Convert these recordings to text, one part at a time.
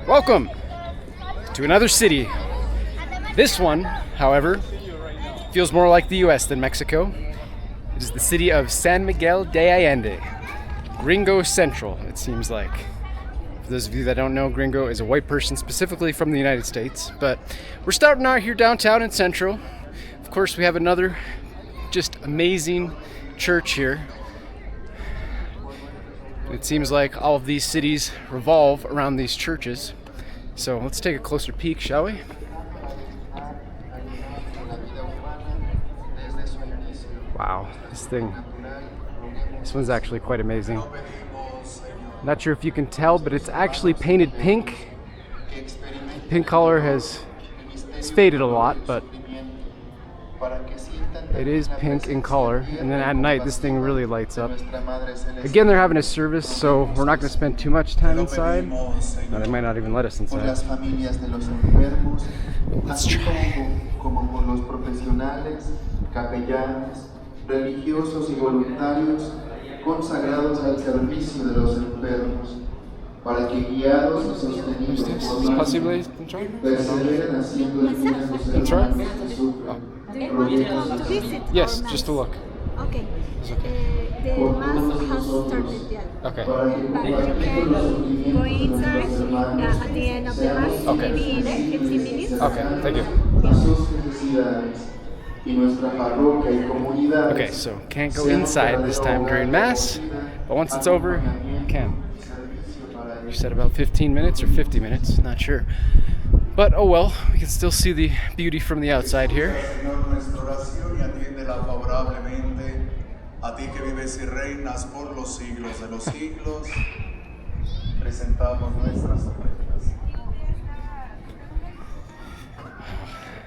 Welcome to another city. This one, however, feels more like the US than Mexico. It is the city of San Miguel de Allende. Gringo Central, it seems like. For those of you that don't know, gringo is a white person specifically from the United States. But we're starting out here downtown in Central. Of course, we have another just amazing church here. It seems like all of these cities revolve around these churches. So let's take a closer peek, shall we? Wow, this one's actually quite amazing. Not sure if you can tell, but it's actually painted pink. The pink color it's faded a lot, but it is pink in color. And then at night, this thing really lights up. Again, they're having a service, so we're not going to spend too much time inside. No, they might not even let us inside. Let's try. Religiosos y voluntarios consagrados al servicio de los enfermos, para que guiados y sostenidos por la perseveren haciendo el bien a sus hermanos que sufren. Yes, just to look. Okay. Okay. The mass has started yet. Okay. But you can go inside at the end of the mass, Okay. maybe in 15 minutes. Okay, thank you. Sus necesidades. Okay, so can't go inside this time during Mass, but once it's over, you can. You said about 15 minutes or 50 minutes, not sure. But oh well, we can still see the beauty from the outside here.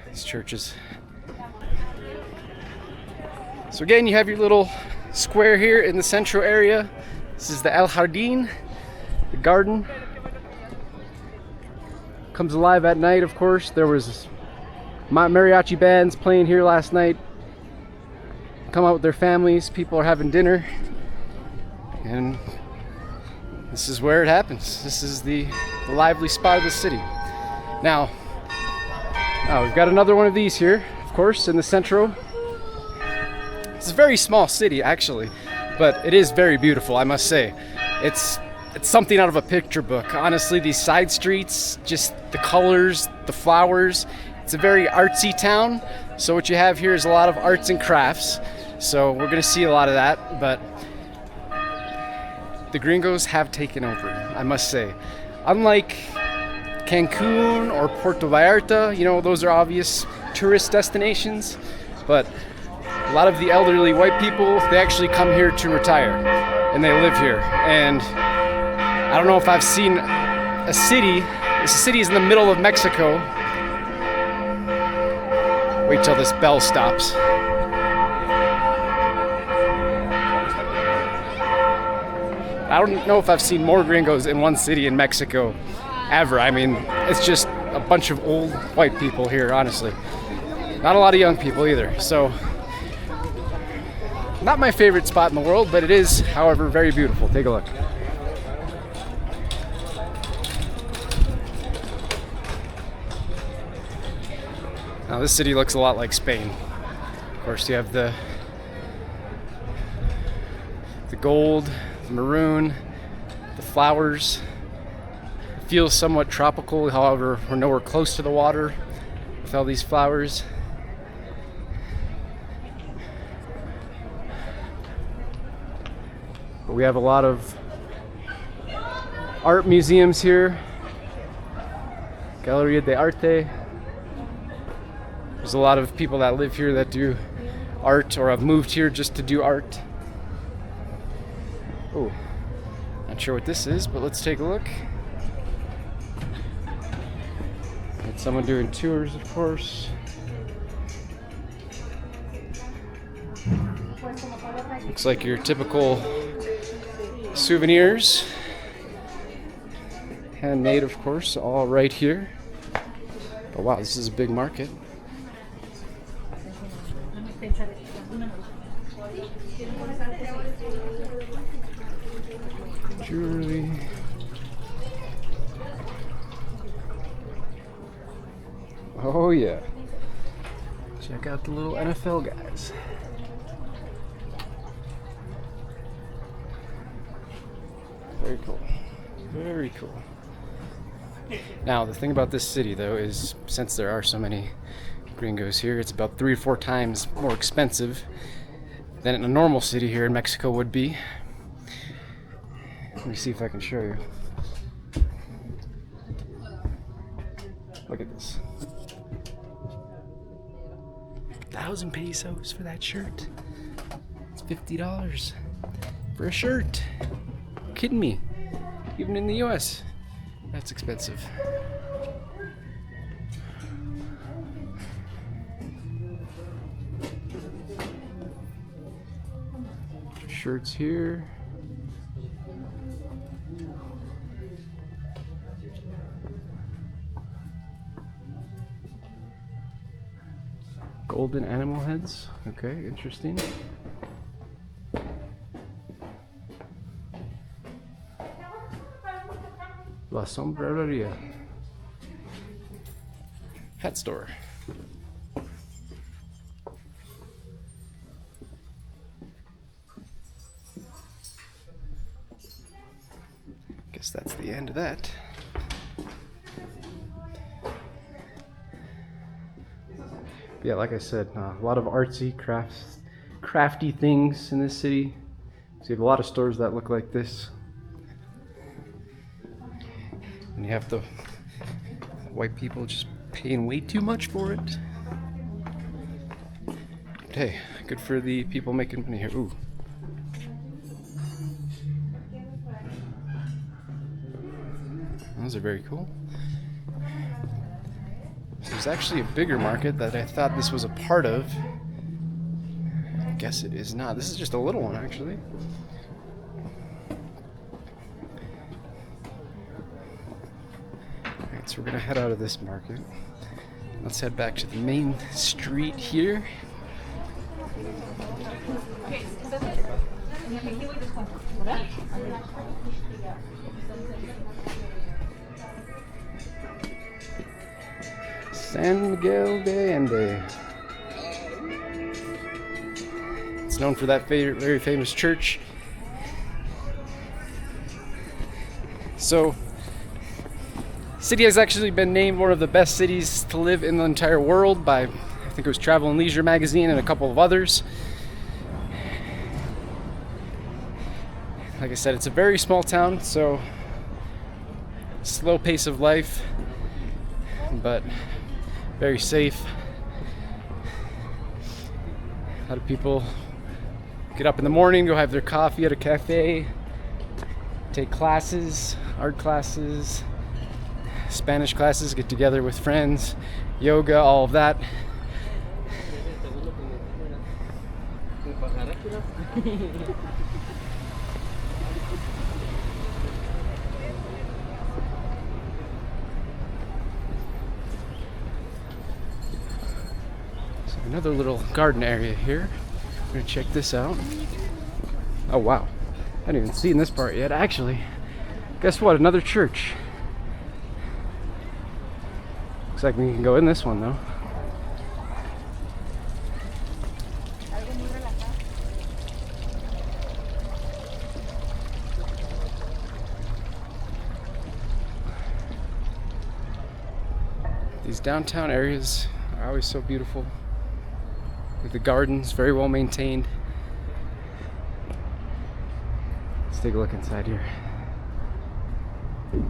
These churches. So again, you have your little square here in the central area. This is the El Jardín, the garden. Comes alive at night, of course. There was mariachi bands playing here last night. Come out with their families, people are having dinner. And this is where it happens. This is the lively spot of the city. Now, we've got another one of these here, of course, in the centro. It's a very small city, actually, but it is very beautiful, I must say. It's something out of a picture book. Honestly, these side streets, just the colors, the flowers. It's a very artsy town, so what you have here is a lot of arts and crafts. So we're gonna see a lot of that, but the gringos have taken over, I must say. Unlike Cancun or Puerto Vallarta, you know, those are obvious tourist destinations, but a lot of the elderly white people, they actually come here to retire, and they live here. And I don't know if I've seen a city. This city is in the middle of Mexico. Wait till this bell stops. I don't know if I've seen more gringos in one city in Mexico ever. I mean, it's just a bunch of old white people here, honestly. Not a lot of young people either, so not my favorite spot in the world, but it is, however, very beautiful. Take a look. Now this city looks a lot like Spain. Of course, you have the gold, the maroon, the flowers. It feels somewhat tropical, however, we're nowhere close to the water with all these flowers. But we have a lot of art museums here. Galleria de Arte. There's a lot of people that live here that do art or have moved here just to do art. Oh, not sure what this is, but let's take a look. Got someone doing tours, of course. Looks like your typical souvenirs. Handmade, of course, all right here. Oh wow, this is a big market. Jewelry. yeah. Check out the little NFL guys. Very cool. Very cool. Now, the thing about this city, though, is since there are so many gringos here, it's about 3 or 4 times more expensive than a normal city here in Mexico would be. Let me see if I can show you. Look at this. 1,000 pesos for that shirt. It's $50 for a shirt. Are you kidding me? Even in the US, that's expensive. Shirts here. Golden animal heads. Okay, interesting. La Sombrería. Hat store. Guess that's the end of that. Yeah, like I said, a lot of artsy, crafty things in this city. So you have a lot of stores that look like this. And you have the white people just paying way too much for it. But hey, good for the people making money here. Ooh. Those are very cool. There's actually a bigger market that I thought this was a part of. I guess it is not. This is just a little one, actually. Alright, so we're gonna head out of this market. Let's head back to the main street here. San Miguel de Allende. It's known for that very famous church. So, the city has actually been named one of the best cities to live in the entire world by, I think it was Travel and Leisure magazine and a couple of others. Like I said, it's a very small town, so slow pace of life, but very safe. A lot of people get up in the morning, go have their coffee at a cafe, take classes, art classes, Spanish classes, get together with friends, yoga, all of that. Another little garden area here. We're gonna check this out. Oh wow, I haven't even seen this part yet. Actually, guess what? Another church. Looks like we can go in this one though. These downtown areas are always so beautiful. With the gardens, very well maintained. Let's take a look inside here. I don't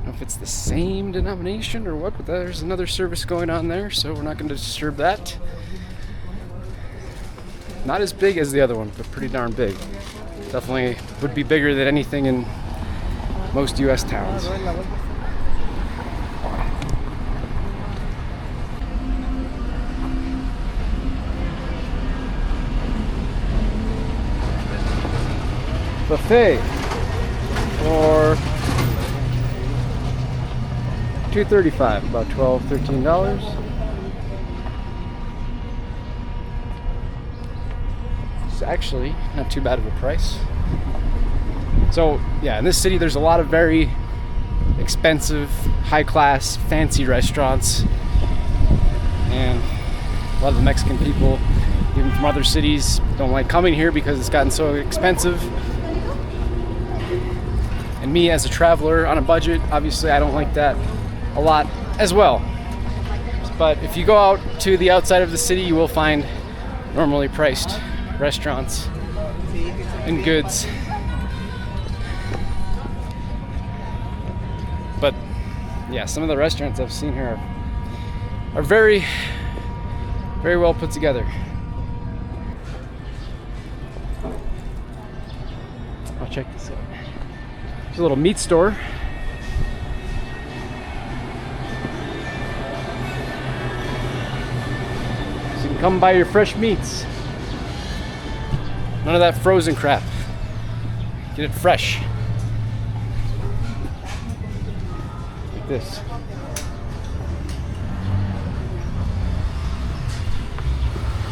know if it's the same denomination or what, but there's another service going on there, so we're not going to disturb that. Not as big as the other one, but pretty darn big. Definitely would be bigger than anything in most US towns. Buffet for $2.35, about $12, $13. actually not too bad of a price. So yeah, in this city there's a lot of very expensive, high-class, fancy restaurants, and a lot of the Mexican people, even from other cities, don't like coming here because it's gotten so expensive. And me as a traveler on a budget, obviously I don't like that a lot as well. But if you go out to the outside of the city, you will find normally priced restaurants and goods. But yeah, some of the restaurants I've seen here are very, very well put together. I'll check this out. There's a little meat store. So you can come buy your fresh meats. None of that frozen crap. Get it fresh. Like this.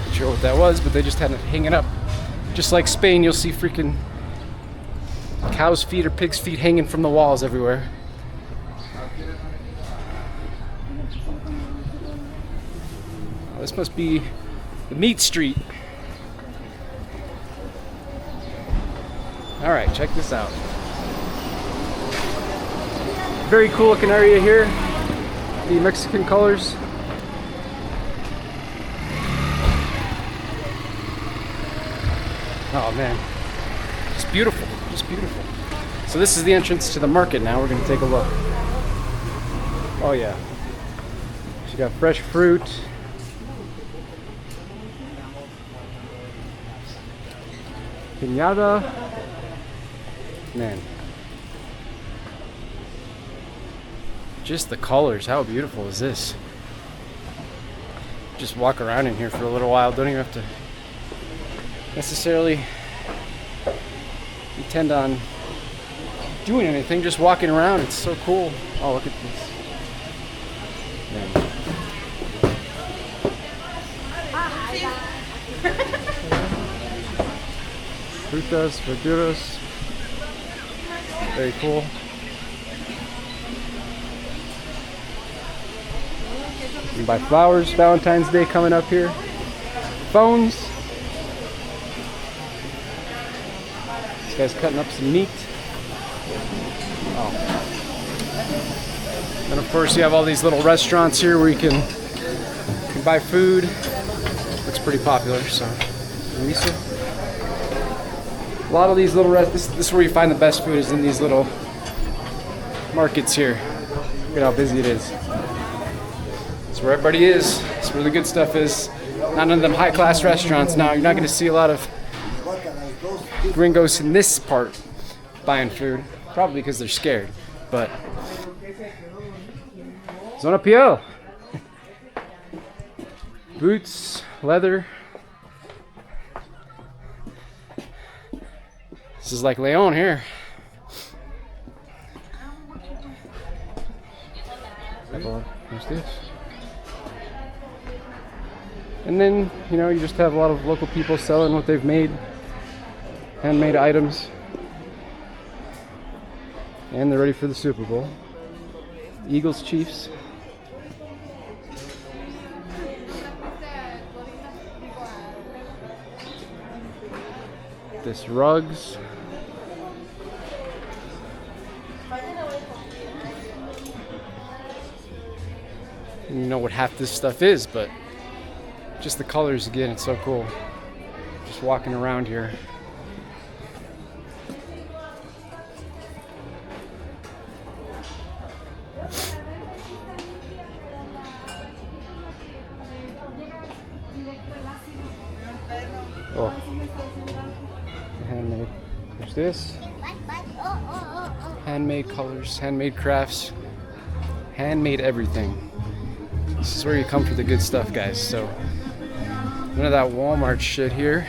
Not sure what that was, but they just had it hanging up. Just like Spain, you'll see freaking cow's feet or pig's feet hanging from the walls everywhere. Oh, this must be the meat street. All right, check this out. Very cool looking area here. The Mexican colors. Oh man, it's beautiful. Just beautiful. So this is the entrance to the market now. We're gonna take a look. Oh yeah. She got fresh fruit. Piñata. Man. Just the colors. How beautiful is this? Just walk around in here for a little while. Don't even have to necessarily intend on doing anything, just walking around. It's so cool. Oh, look at this. Man. Frutas, verduras. Very cool. You can buy flowers. Valentine's Day coming up here. Phones. This guy's cutting up some meat. Oh. And of course you have all these little restaurants here where you can buy food. Looks pretty popular, so. A lot of these little this is where you find the best food, is in these little markets here. Look at how busy it is. It's where everybody is. It's where the good stuff is. Not none of them high-class restaurants. Now you're not going to see a lot of gringos in this part buying food, probably because they're scared. But Zona Piel. Boots, leather. This is like Leon here. What's this? And then, you know, you just have a lot of local people selling what they've made. Handmade items. And they're ready for the Super Bowl. Eagles, Chiefs. This rugs. You know what half this stuff is, but just the colors again, it's so cool. Just walking around here. Oh, handmade. There's this. Handmade colors, handmade crafts, handmade everything. This is where you come for the good stuff, guys. So none of that Walmart shit here.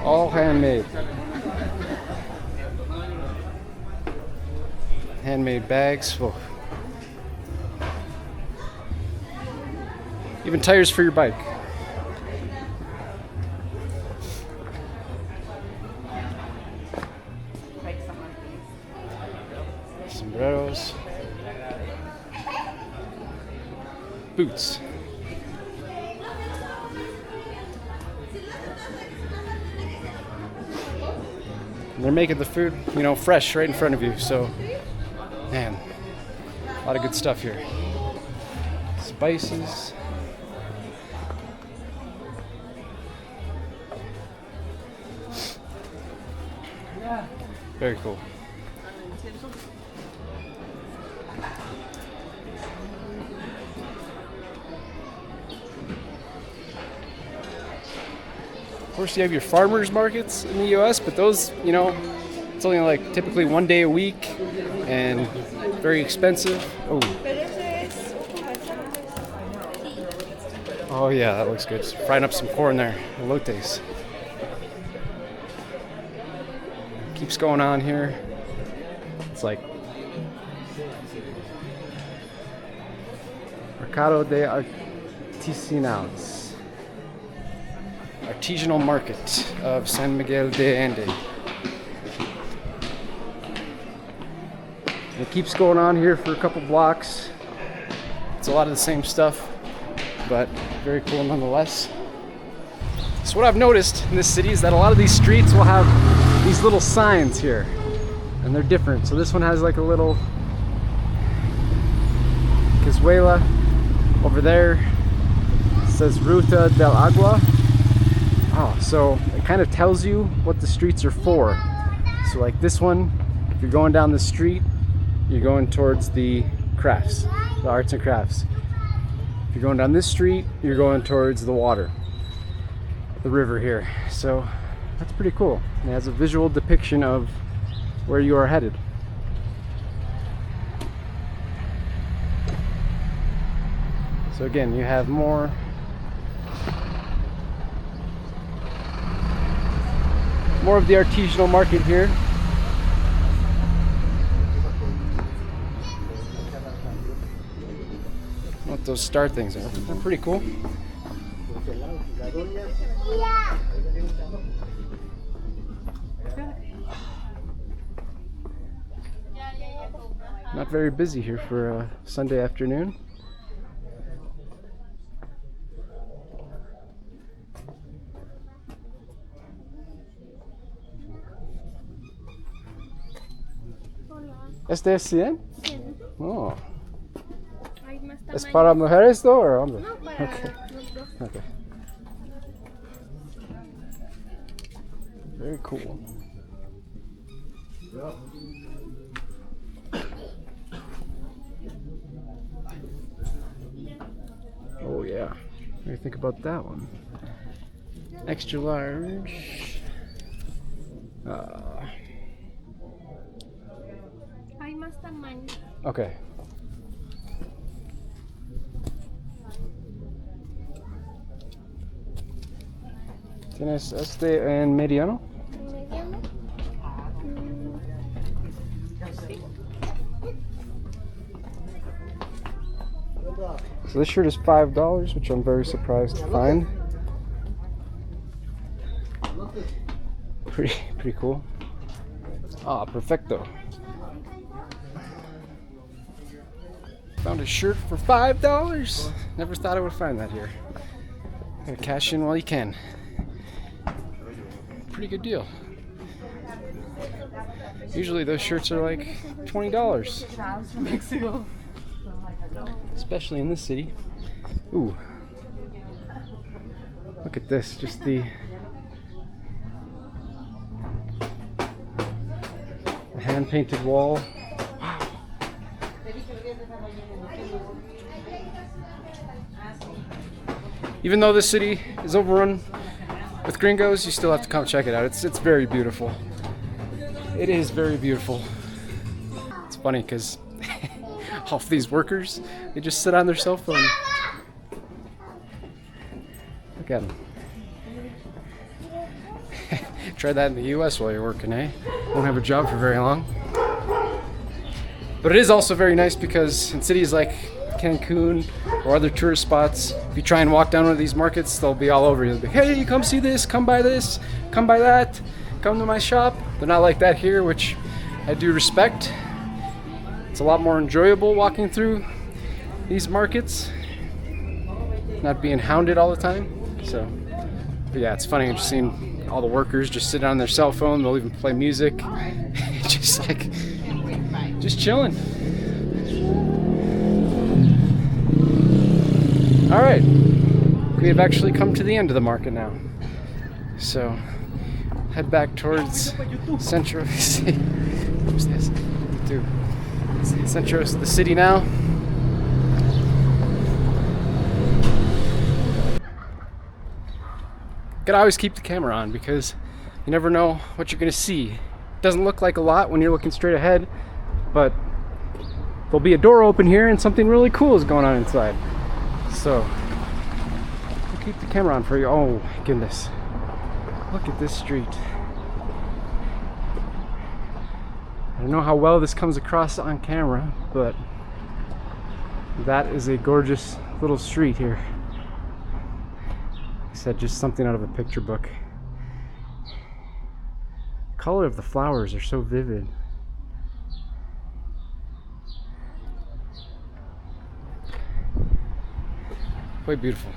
All handmade. homemade bags. Oh. Even tires for your bike. Sombreros. Boots. And they're making the food, you know, fresh right in front of you. So, man, a lot of good stuff here. Spices. Very cool. Of course, you have your farmers markets in the U.S., but those, you know, it's only like typically one day a week and very expensive. Oh. Oh yeah, that looks good. Frying up some corn there, elotes. Keeps going on here. It's like Mercado de Artesanales. Artisanal market of San Miguel de Allende. It keeps going on here for a couple blocks. It's a lot of the same stuff, but very cool nonetheless. So what I've noticed in this city is that a lot of these streets will have these little signs here, and they're different. So this one has like a little cazuela. Over there it says Ruta del Agua. Oh, so it kind of tells you what the streets are for. So like this one, if you're going down the street, you're going towards the crafts, the arts and crafts. If you're going down this street, you're going towards the water, the river here. So that's pretty cool. It has a visual depiction of where you are headed. So again, you have more of the artisanal market here. What those star things are. They're pretty cool. Not very busy here for a Sunday afternoon. ¿Este es 100? Oh. ¿Es para mujeres o hombres? No, para okay. los dos. Okay. Very cool. Oh yeah. What do you think about that one? Extra large. Hay más tamaño. Okay. ¿Tienes este en mediano? Mediano. So this shirt is $5, which I'm very surprised to find. Pretty cool. Ah, perfecto. Found a shirt for $5. Never thought I would find that here. Gotta cash in while you can. Pretty good deal. Usually those shirts are like $20. Especially in this city. Ooh. Look at this, just the hand-painted wall. Even though the city is overrun with gringos, you still have to come check it out. It's very beautiful. It is very beautiful. It's funny because all of these workers, they just sit on their cell phone. Look at them. Try that in the US while you're working, eh? Won't have a job for very long. But it is also very nice because in cities like Cancun or other tourist spots, if you try and walk down one of these markets, they'll be all over you. They'll be, hey, come see this, come buy this, come buy that, come to my shop. They're not like that here, which I do respect. It's a lot more enjoyable walking through these markets, not being hounded all the time. So, but yeah, it's funny just seeing all the workers just sit on their cell phone. They'll even play music, just chilling. All right, we have actually come to the end of the market now. So head back towards Centro. What's this? Dude, Centro, the city now. Gotta always keep the camera on because you never know what you're gonna see. It doesn't look like a lot when you're looking straight ahead, but there'll be a door open here and something really cool is going on inside. So I'll keep the camera on for you. Oh my goodness, look at this street. I don't know how well this comes across on camera, but that is a gorgeous little street here. Like I said, just something out of a picture book. The color of the flowers are so vivid. Quite beautiful.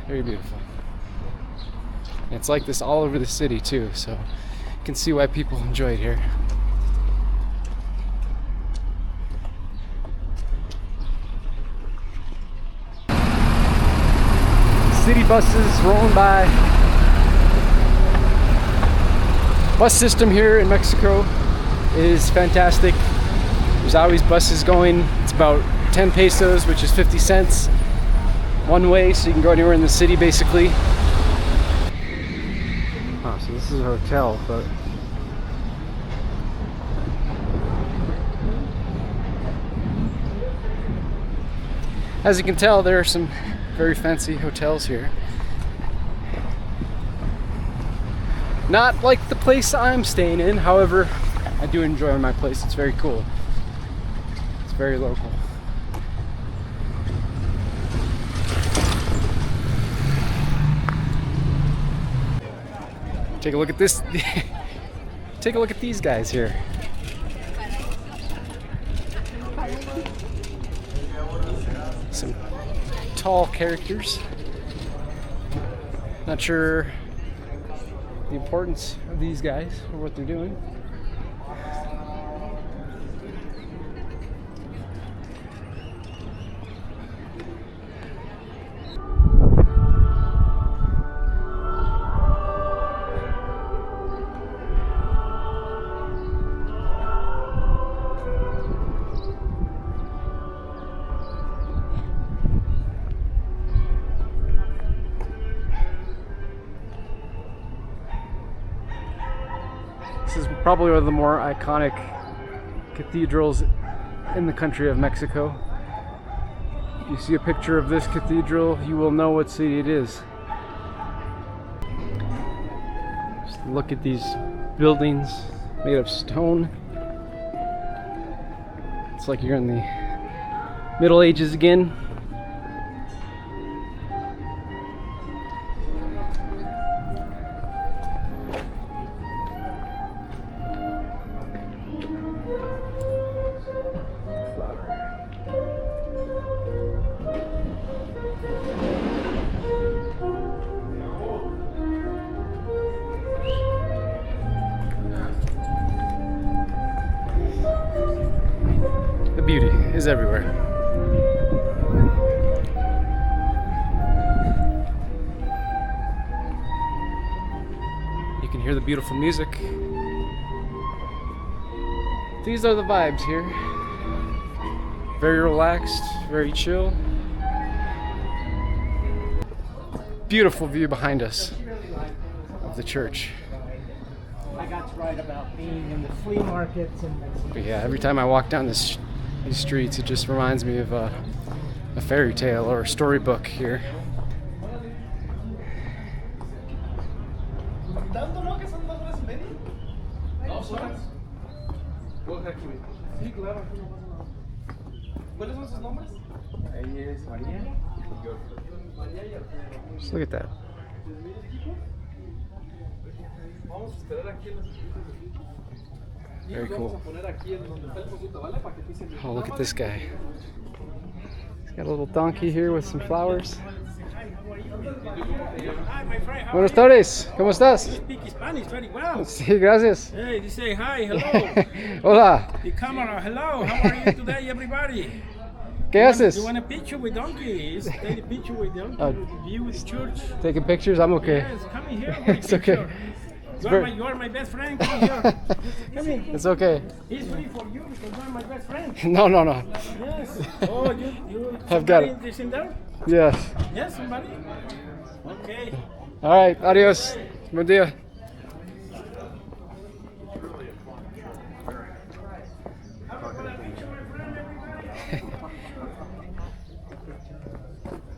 Very beautiful. And it's like this all over the city too, so you can see why people enjoy it here. City buses rolling by. Bus system here in Mexico is fantastic. There's always buses going. It's about 10 pesos, which is 50 cents one way, so you can go anywhere in the city basically. Oh, so this is a hotel, but as you can tell, there are some very fancy hotels here. Not like the place I'm staying in, however, I do enjoy my place. It's very cool. It's very local. Take a look at this. Take a look at these guys here. Some tall characters. Not sure the importance of these guys or what they're doing. This is probably one of the more iconic cathedrals in the country of Mexico. If you see a picture of this cathedral, you will know what city it is. Just look at these buildings made of stone. It's like you're in the Middle Ages again. Beauty is everywhere. You can hear the beautiful music. These are the vibes here. Very relaxed, very chill. Beautiful view behind us of the church. I got to write about being in the flea markets and But yeah, every time I walk down these streets, it just reminds me of a fairy tale or a storybook here. Just look at that. Very cool. Oh, look at this guy. He's got a little donkey here with some flowers. Hi, my friend. Buenas tardes. ¿Cómo estás? Speak Spanish very well. Sí, gracias. Hey, you say hi, hello. Hola. The camera, hello. How are you today, everybody? ¿Qué haces? You want a picture with donkey? Take a picture with donkey. With view with the church. Taking pictures? I'm okay. Yes, come in here. It's okay. You are my best friend. Come here. Come in. It's okay. It's free for you because you are my best friend. No. Yes. Oh, you I've got it. Somebody in there? Yes. Yes, somebody? Okay. All right. Adios. Buen día.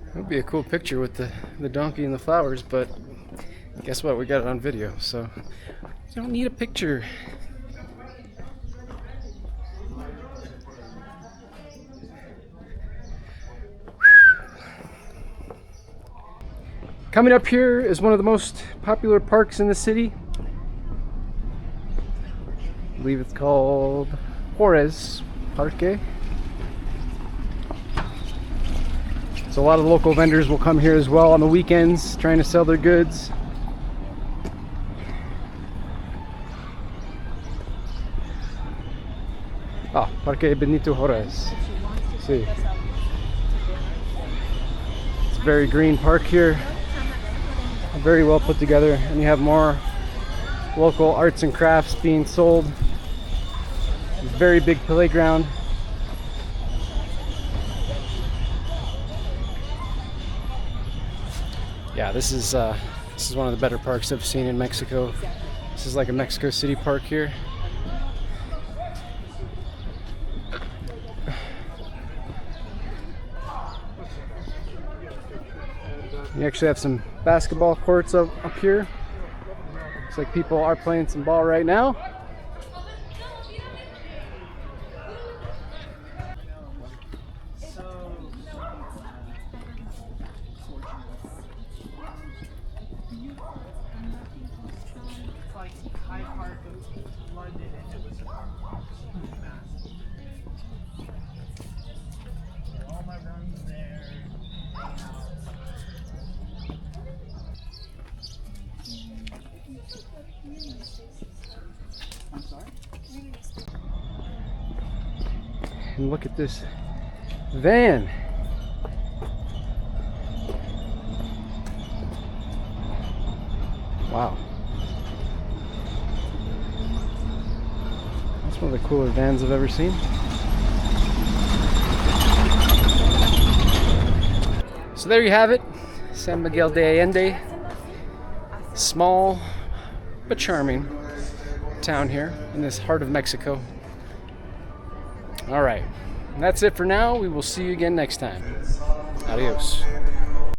That would be a cool picture with the donkey and the flowers, but guess what? We got it on video, so you don't need a picture. Coming up here is one of the most popular parks in the city. I believe it's called Juarez Parque. So a lot of local vendors will come here as well on the weekends trying to sell their goods. Parque Benito Juarez. See. It's a very green park here. Very well put together, and you have more local arts and crafts being sold. Very big playground. Yeah, this is one of the better parks I've seen in Mexico. This is like a Mexico City park here. You actually have some basketball courts up here. Looks like people are playing some ball right now. And look at this van. Wow. That's one of the cooler vans I've ever seen. So there you have it. San Miguel de Allende. Small but charming town here in this heart of Mexico. All right, that's it for now. We will see you again next time. Adios.